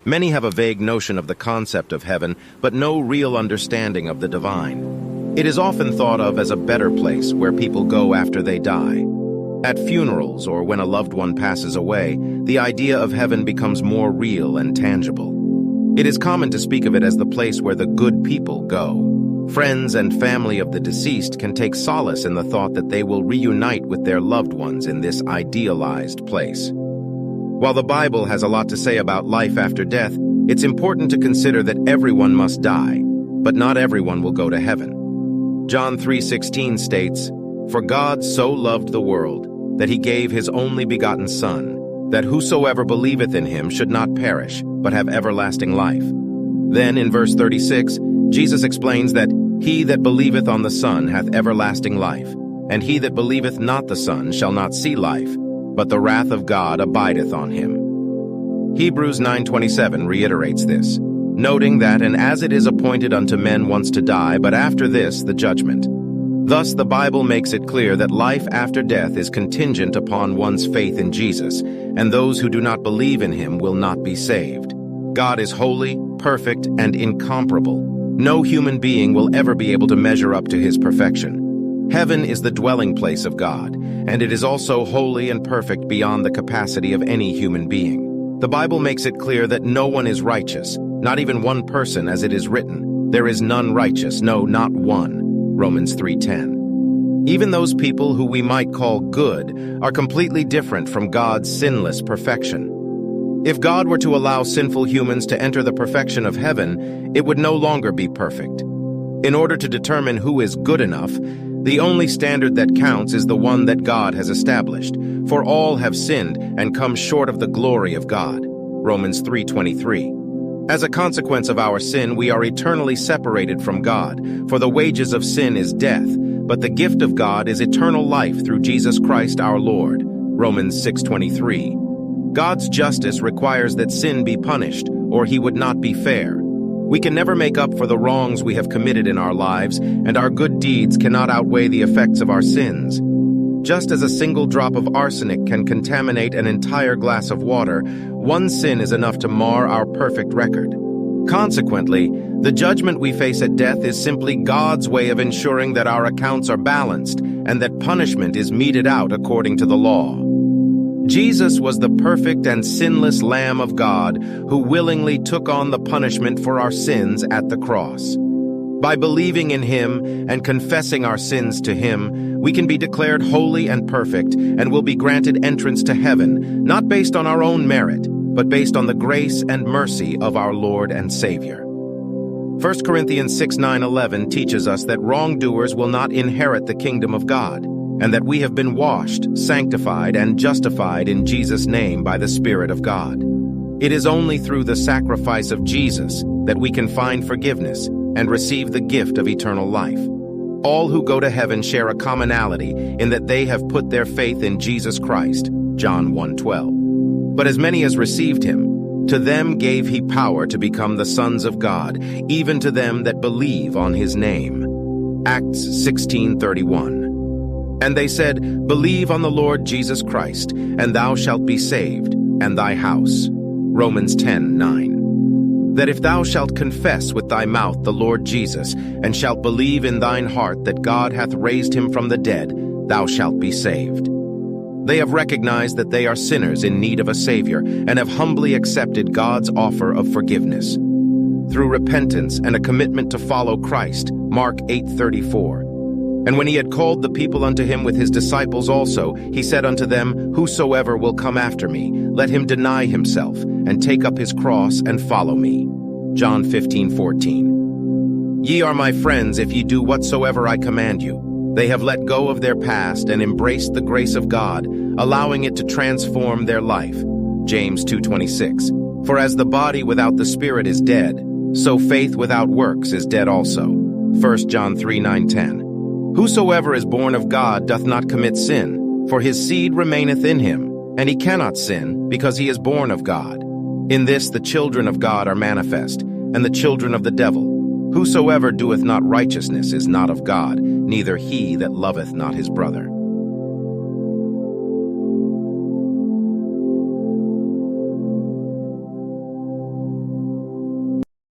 Many have a vague notion of the concept of heaven, but no real understanding of the divine. It is often thought of as a better place where people go after they die. At funerals or when a loved one passes away, the idea of heaven becomes more real and tangible. It is common to speak of it as the place where the good people go. Friends and family of the deceased can take solace in the thought that they will reunite with their loved ones in this idealized place. While the Bible has a lot to say about life after death, it's important to consider that everyone must die, but not everyone will go to heaven. John 3:16 states, "For God so loved the world, that he gave his only begotten Son, that whosoever believeth in him should not perish, but have everlasting life." Then in verse 36, Jesus explains that he that believeth on the Son hath everlasting life, and he that believeth not the Son shall not see life, but the wrath of God abideth on him. Hebrews 9:27 reiterates this, noting that, "And as it is appointed unto men once to die, but after this the judgment." Thus, the Bible makes it clear that life after death is contingent upon one's faith in Jesus, and those who do not believe in him will not be saved. God is holy, perfect, and incomparable. No human being will ever be able to measure up to his perfection. Heaven is the dwelling place of God, and it is also holy and perfect beyond the capacity of any human being. The Bible makes it clear that no one is righteous, not even one person, as it is written, "There is none righteous, no, not one." Romans 3:10. Even those people who we might call good are completely different from God's sinless perfection. If God were to allow sinful humans to enter the perfection of heaven, it would no longer be perfect. In order to determine who is good enough, the only standard that counts is the one that God has established. For all have sinned and come short of the glory of God. Romans 3:23. As a consequence of our sin, we are eternally separated from God, for the wages of sin is death, but the gift of God is eternal life through Jesus Christ our Lord. Romans 6:23. God's justice requires that sin be punished, or he would not be fair. We can never make up for the wrongs we have committed in our lives, and our good deeds cannot outweigh the effects of our sins. Just as a single drop of arsenic can contaminate an entire glass of water, one sin is enough to mar our perfect record. Consequently, the judgment we face at death is simply God's way of ensuring that our accounts are balanced and that punishment is meted out according to the law. Jesus was the perfect and sinless Lamb of God who willingly took on the punishment for our sins at the cross. By believing in him and confessing our sins to him, we can be declared holy and perfect and will be granted entrance to heaven, not based on our own merit, but based on the grace and mercy of our Lord and Savior. 1 Corinthians 6:9-11 teaches us that wrongdoers will not inherit the kingdom of God, and that we have been washed, sanctified, and justified in Jesus' name by the Spirit of God. It is only through the sacrifice of Jesus that we can find forgiveness and receive the gift of eternal life. All who go to heaven share a commonality in that they have put their faith in Jesus Christ, John 1:12. But as many as received him, to them gave he power to become the sons of God, even to them that believe on his name. Acts 16:31. And they said, "Believe on the Lord Jesus Christ, and thou shalt be saved, and thy house." Romans 10:9. That if thou shalt confess with thy mouth the Lord Jesus, and shalt believe in thine heart that God hath raised him from the dead, thou shalt be saved. They have recognized that they are sinners in need of a Savior, and have humbly accepted God's offer of forgiveness. Through repentance and a commitment to follow Christ, Mark 8:34. And when he had called the people unto him with his disciples also, he said unto them, "Whosoever will come after me, let him deny himself, and take up his cross, and follow me." John 15:14. Ye are my friends if ye do whatsoever I command you. They have let go of their past and embraced the grace of God, allowing it to transform their life. James 2:26. For as the body without the spirit is dead, so faith without works is dead also. 1 John 3:9-10. Whosoever is born of God doth not commit sin, for his seed remaineth in him, and he cannot sin, because he is born of God. In this the children of God are manifest, and the children of the devil. Whosoever doeth not righteousness is not of God, neither he that loveth not his brother.